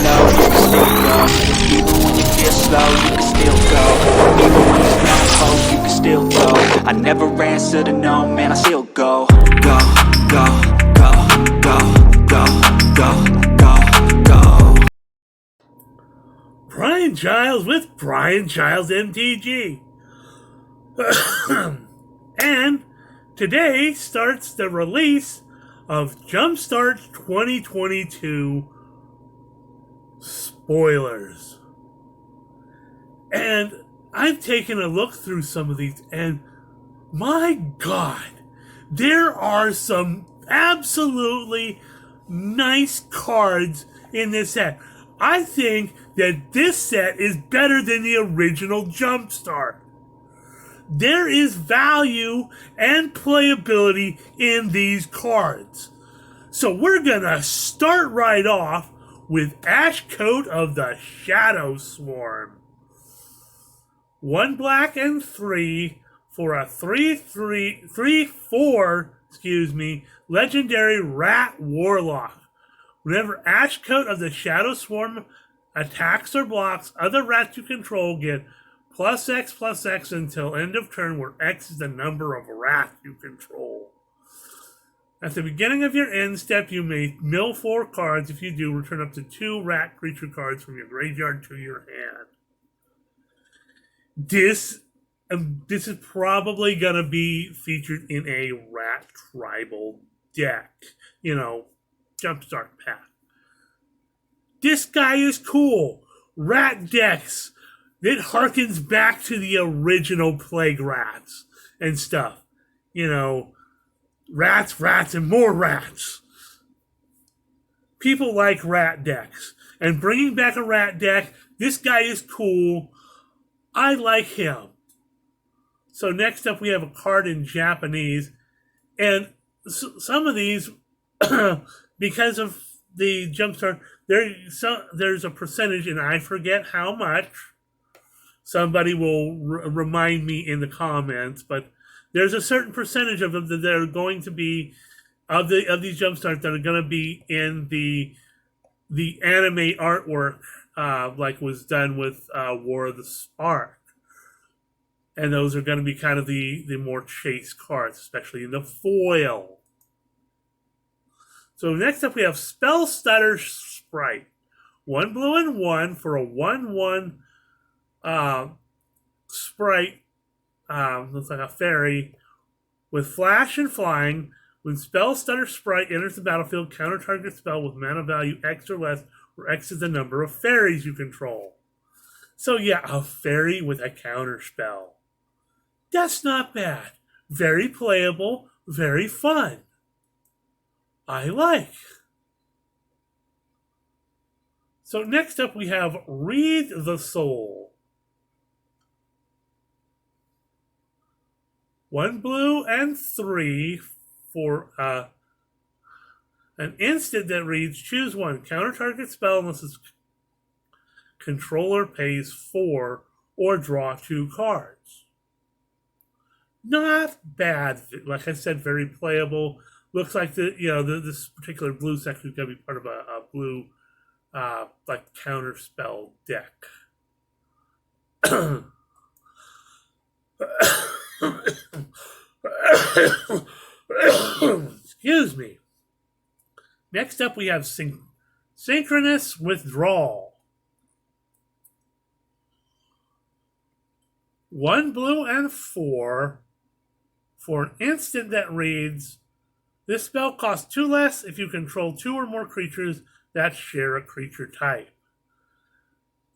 low, you can still go. Even when you feel slow, you can still go. Even when there's no hope, you can still go. I never answer to no, man, I still go. Go, go, go, go, go, go, go, go. Brian Giles with Brian Giles MTG. And today starts the release of Jumpstart 2022 spoilers. And I've taken a look through some of these, and my God, there are some absolutely nice cards in this set. I think that this set is better than the original Jumpstart. There is value and playability in these cards. So we're going to start right off with Ash Coat of the Shadow Swarm. 1 black and 3 for a 3/4 legendary Rat Warlock. Whenever Ash Coat of the Shadow Swarm attacks or blocks, other rats you control get +X/+X until end of turn, where X is the number of rats you control. At the beginning of your end step, you may mill 4 cards. If you do, return up to 2 rat creature cards from your graveyard to your hand. This is probably going to be featured in a rat tribal deck. Jumpstart pack. This guy is cool. Rat decks. It harkens back to the original Plague Rats and stuff. Rats, and more rats. People like rat decks. And bringing back a rat deck, this guy is cool. I like him. So next up we have a card in Japanese. And some of these, because of the Jumpstart, there's a percentage, and I forget how much. Somebody will remind me in the comments, but there's a certain percentage of them that are going to be of these Jumpstarts that are going to be in the anime artwork, like was done with War of the Spark, and those are going to be kind of the more chase cards, especially in the foil. So next up we have Spell Stutter Sprite, 1 blue and 1 for a 1/1. Sprite, looks like a fairy, with flash and flying. When Spell Stutter Sprite enters the battlefield, counter target spell with mana value X or less, where X is the number of fairies you control. So yeah, a fairy with a counter spell. That's not bad. Very playable, very fun. I like. So next up we have Read the Soul. 1 blue and 3 for an instant that reads, choose 1, counter target spell unless its controller pays 4 or draw 2 cards. Not bad. Like I said, very playable. Looks like this particular blue section is going to be part of a blue like counter spell deck. Excuse me. Next up we have Synchronous Withdrawal. 1 blue and 4 for an instant that reads, this spell costs 2 less if you control 2 or more creatures that share a creature type.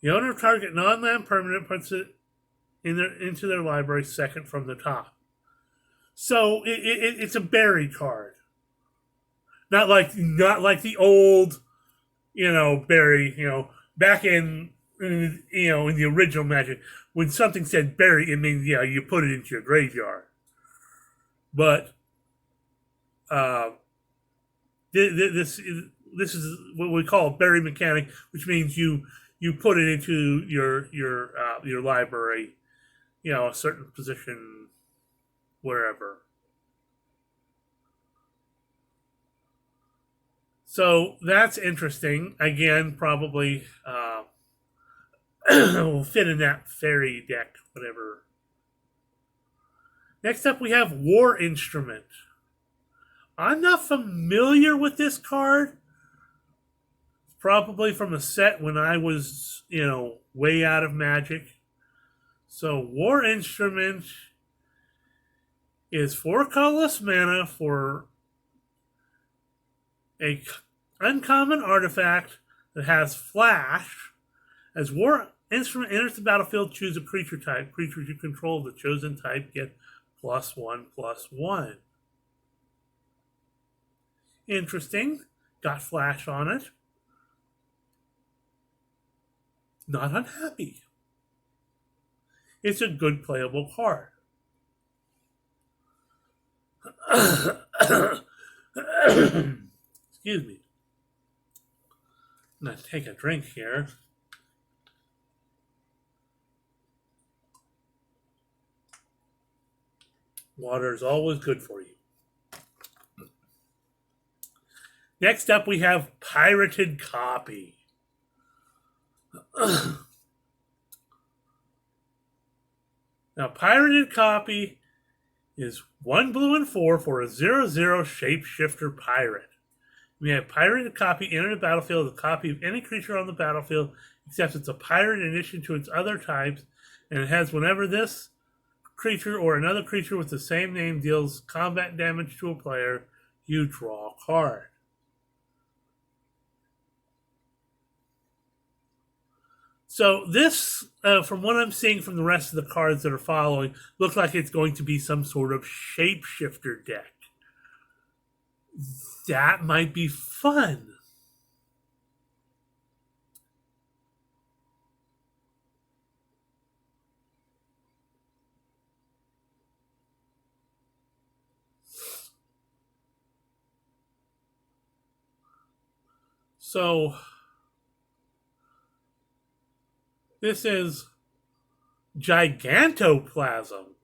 The owner of target non-land permanent puts it into their library second from the top. So it's a berry card. Not like the old, berry, back in the original Magic, when something said berry, it means, you put it into your graveyard. But this is what we call a berry mechanic, which means you put it into your library, a certain position, wherever. So that's interesting. Again, probably will fit in that fairy deck, whatever. Next up, we have War Instrument. I'm not familiar with this card. Probably from a set when I was, way out of Magic. So, War Instrument is 4 colorless mana for a uncommon artifact that has flash. As War Instrument enters the battlefield, choose a creature type. Creatures you control of the chosen type get +1/+1. Interesting. Got flash on it. Not unhappy. It's a good playable card. Excuse me. I'm going to take a drink here. Water is always good for you. Next up, we have Pirated Copy. Now, Pirated Copy is 1 blue and 4 for a 0/0 shapeshifter pirate. We have Pirated Copy enter the battlefield with a copy of any creature on the battlefield, except it's a pirate in addition to its other types, and it has whenever this creature or another creature with the same name deals combat damage to a player, you draw a card. So this, from what I'm seeing from the rest of the cards that are following, looks like it's going to be some sort of shapeshifter deck. That might be fun. So this is Gigantoplasm.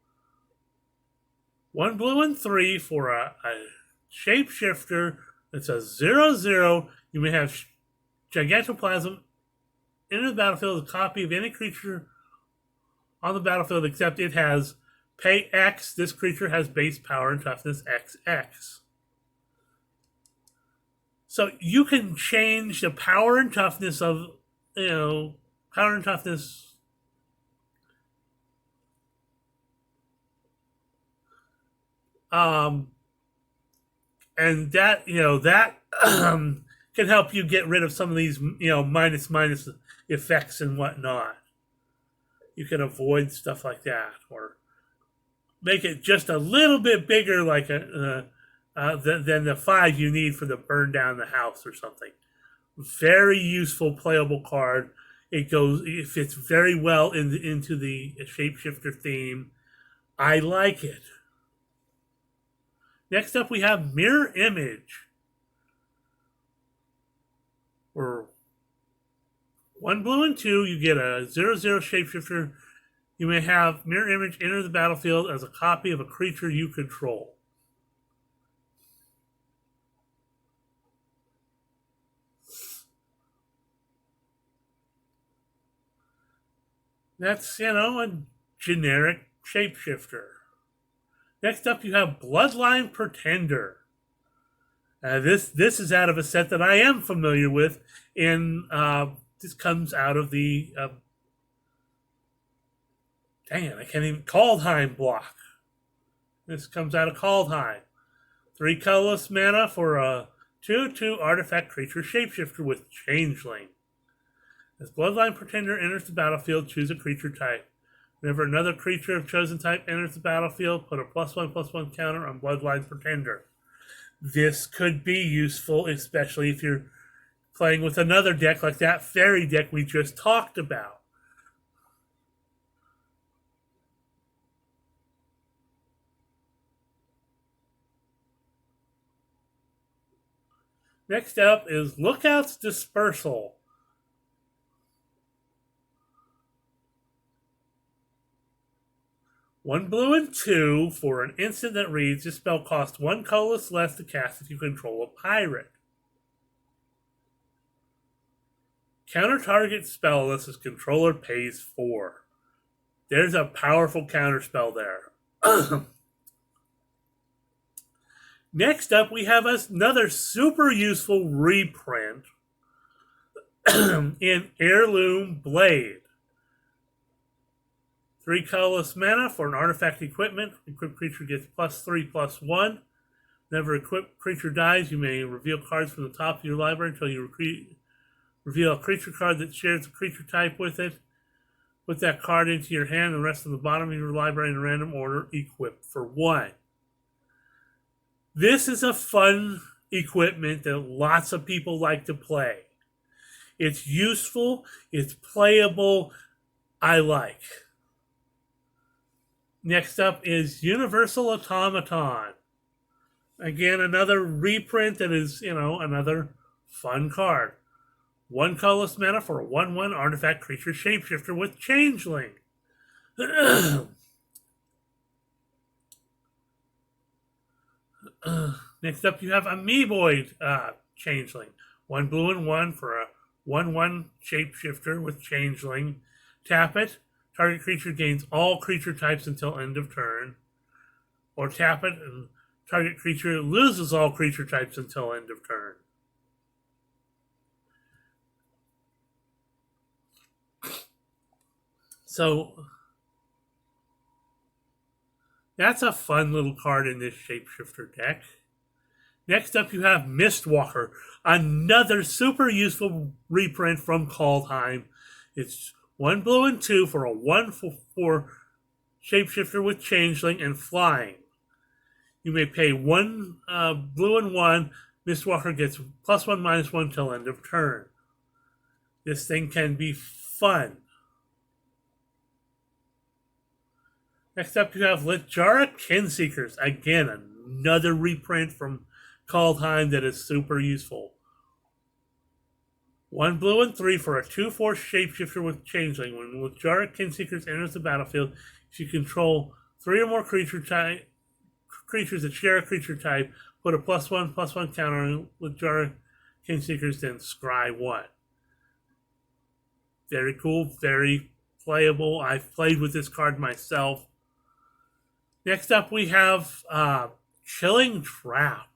1 blue and 3 for a shapeshifter that's a 0/0. You may have Gigantoplasm enter the battlefield with a copy of any creature on the battlefield, except it has pay X. This creature has base power and toughness XX. So you can change the power and toughness of, power and toughness. And that, can help you get rid of some of these, minus effects and whatnot. You can avoid stuff like that, or make it just a little bit bigger, like than the 5 you need for the burn down the house or something. Very useful playable card. It fits very well into the shapeshifter theme. I like it. Next up, we have Mirror Image. For 1 blue and 2, you get a 0/0 shapeshifter. You may have Mirror Image enter the battlefield as a copy of a creature you control. That's, a generic shapeshifter. Next up, you have Bloodline Pretender. This is out of a set that I am familiar with, and this comes out of the I can't even Kaldheim block. This comes out of Kaldheim. 3 colorless mana for a 2/2 artifact creature shapeshifter with Changeling. As Bloodline Pretender enters the battlefield, choose a creature type. Whenever another creature of chosen type enters the battlefield, put a +1/+1 counter on Bloodline Pretender. This could be useful, especially if you're playing with another deck like that fairy deck we just talked about. Next up is Lookout's Dispersal. 1 blue and 2 for an instant that reads, this spell costs 1 colorless less to cast if you control a pirate. Counter target spell unless its controller pays 4. There's a powerful counter spell there. Next up, we have another super useful reprint in Heirloom Blade. 3 colorless mana for an artifact equipment. Equipped creature gets +3/+1. Whenever an equipped creature dies, you may reveal cards from the top of your library until you reveal a creature card that shares a creature type with it. Put that card into your hand and the rest of the bottom of your library in random order, equipped for 1. This is a fun equipment that lots of people like to play. It's useful, it's playable, I like. Next up is Universal Automaton. Again, another reprint that is, another fun card. 1 colorless mana for a 1/1 artifact creature shapeshifter with Changeling. Next up, you have Amoeboid Changeling. 1 blue and 1 for a 1/1 shapeshifter with Changeling. Tap it. Target creature gains all creature types until end of turn. Or tap it and target creature loses all creature types until end of turn. So that's a fun little card in this shapeshifter deck. Next up, you have Mistwalker, another super useful reprint from Kaldheim. It's 1 blue and 2 for a 1/4 shapeshifter with Changeling and flying. You may pay 1 blue and 1. Mistwalker gets +1/-1 till end of turn. This thing can be fun. Next up, you have Littjara Kinseekers. Again, another reprint from Kaldheim that is super useful. 1 blue and 3 for a 2/4 shapeshifter with Changeling. When Littjara Kinseekers enters the battlefield, if you control 3 or more creatures that share a creature type, put a +1/+1 counter on Littjara Kinseekers, then scry 1. Very cool, very playable. I've played with this card myself. Next up, we have Chilling Trap.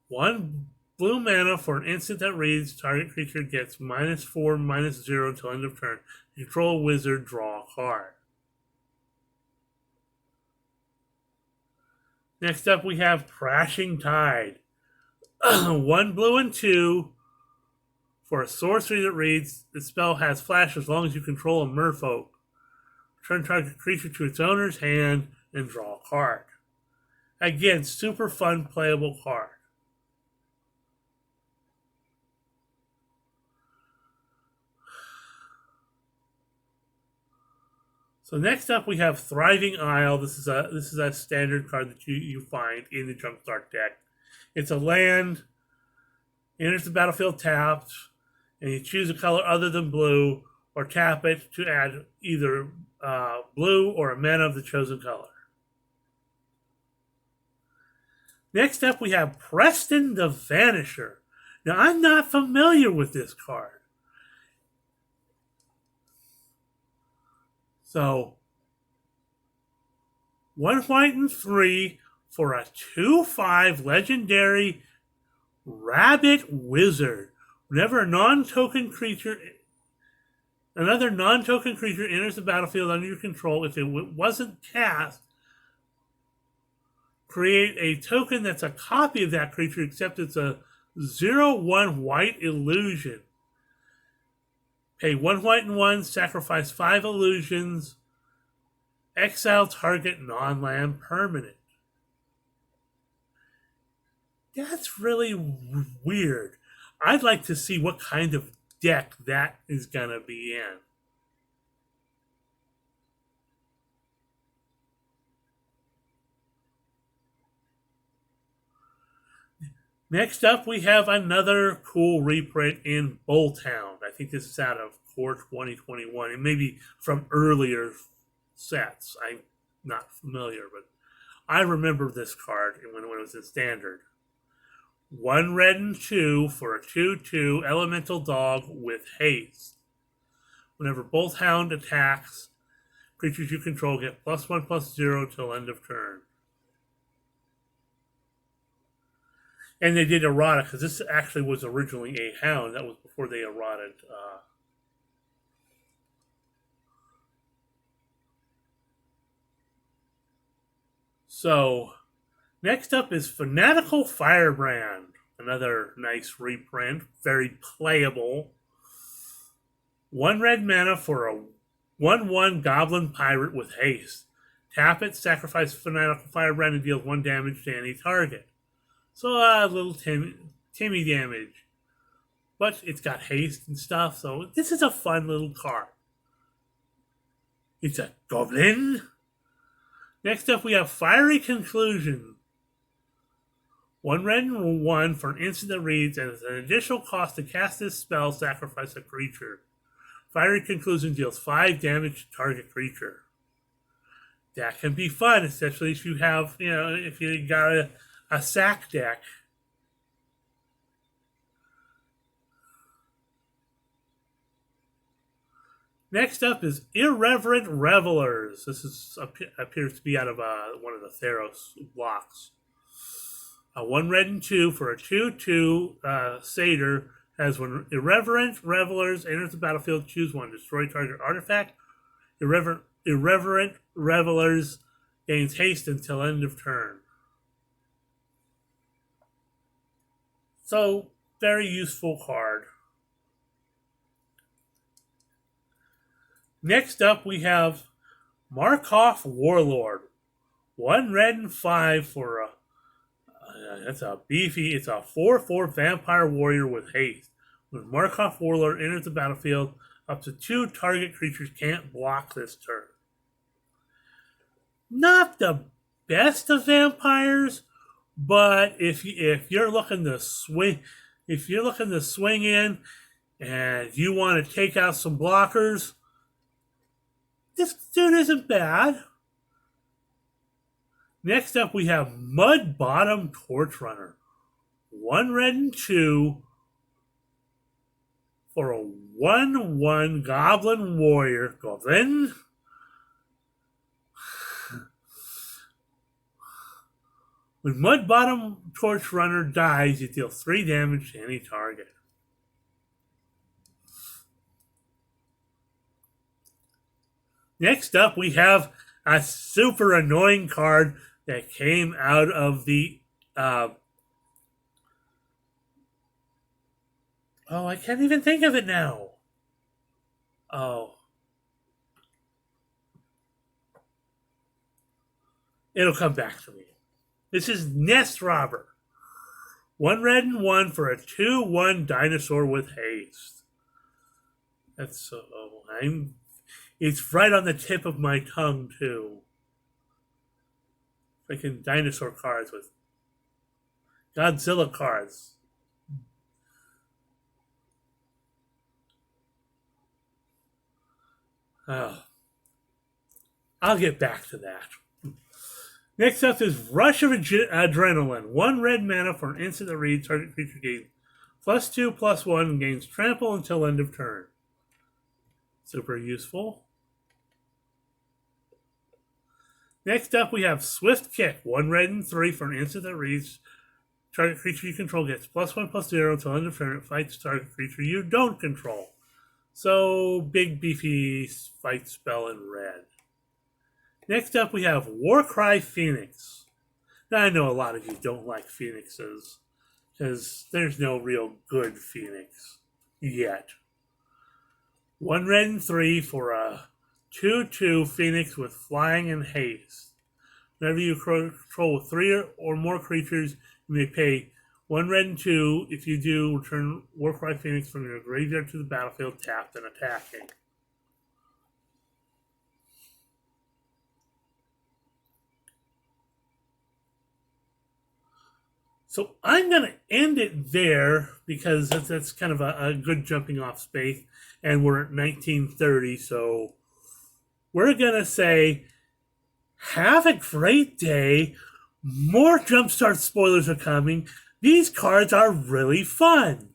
1 blue mana for an instant that reads, target creature gets -4/-0 until end of turn. Control a wizard, draw a card. Next up, we have Crashing Tide. 1 blue and 2 for a sorcery that reads, the spell has flash as long as you control a merfolk. Return target creature to its owner's hand and draw a card. Again, super fun, playable card. So next up, we have Thriving Isle. This is a standard card that you find in the Jumpstart deck. It's a land, enters the battlefield tapped, and you choose a color other than blue, or tap it to add either blue or a mana of the chosen color. Next up, we have Preston the Vanisher. Now, I'm not familiar with this card. So, 1 white and 3 for a 2/5 legendary Rabbit Wizard. Whenever another non-token creature enters the battlefield under your control, if it wasn't cast, create a token that's a copy of that creature, except it's a 0/1 white illusion. Pay 1 white and 1, sacrifice 5 illusions, exile target non-land permanent. That's really weird. I'd like to see what kind of deck that is going to be in. Next up, we have another cool reprint in Bulltown. I think this is out of Core 2021. It may be from earlier sets. I'm not familiar, but I remember this card when it was in Standard. 1 red and 2 for a 2/2 elemental dog with haste. Whenever both hound attacks, creatures you control get +1/+0 till end of turn. And they did errata because this actually was originally a hound. That was before they errated. So, next up is Fanatical Firebrand. Another nice reprint. Very playable. 1 red mana for a 1/1 Goblin Pirate with haste. Tap it, sacrifice Fanatical Firebrand, and deal 1 damage to any target. So a little Timmy damage. But it's got haste and stuff, so this is a fun little card. It's a goblin. Next up, we have Fiery Conclusion. 1 red and 1 for an instant that reads, and as an additional cost to cast this spell, sacrifice a creature. Fiery Conclusion deals 5 damage to target creature. That can be fun, especially if you have, if you got a sack deck. Next up is Irreverent Revelers. This appears to be out of one of the Theros blocks. 1 red and 2 for a 2/2 satyr has when Irreverent Revelers enters the battlefield, choose 1. Destroy target artifact. Irreverent Revelers gains haste until end of turn. So, very useful card. Next up, we have Markov Warlord. 1 red and 5 for a. That's a beefy. It's a 4/4 vampire warrior with haste. When Markov Warlord enters the battlefield, up to 2 target creatures can't block this turn. Not the best of vampires, but if you're looking to swing, in, and you want to take out some blockers, this dude isn't bad. Next up, we have Mud Bottom Torch Runner. 1 red and 2 for a 1/1 Goblin Warrior. Goblin. When Mud Bottom Torch Runner dies, you deal 3 damage to any target. Next up, we have a super annoying card that came out of the. I can't even think of it now. It'll come back to me. This is Nest Robber. 1 red and 1 for a 2/1 dinosaur with haste. That's it's right on the tip of my tongue, too. Freaking dinosaur cards with Godzilla cards. I'll get back to that. Next up is Rush of Adrenaline. 1 red mana for an instant that reads, target creature gains +2/+1 and gains trample until end of turn. Super useful. Next up, we have Swift Kick. 1 red and 3 for an instant that reads, target creature you control gets +1/+0 until end of turn. It fights target creature you don't control. So, big beefy fight spell in red. Next up, we have Warcry Phoenix. Now, I know a lot of you don't like Phoenixes, because there's no real good Phoenix yet. 1 red and 3 for a 2/2 Phoenix with flying and haste. Whenever you control 3 or more creatures, you may pay 1 red and 2. If you do, return Warcry Phoenix from your graveyard to the battlefield, tapped and attacking. So I'm going to end it there because that's kind of a good jumping off space. And we're at 1930, so we're going to say, have a great day. More Jumpstart spoilers are coming. These cards are really fun.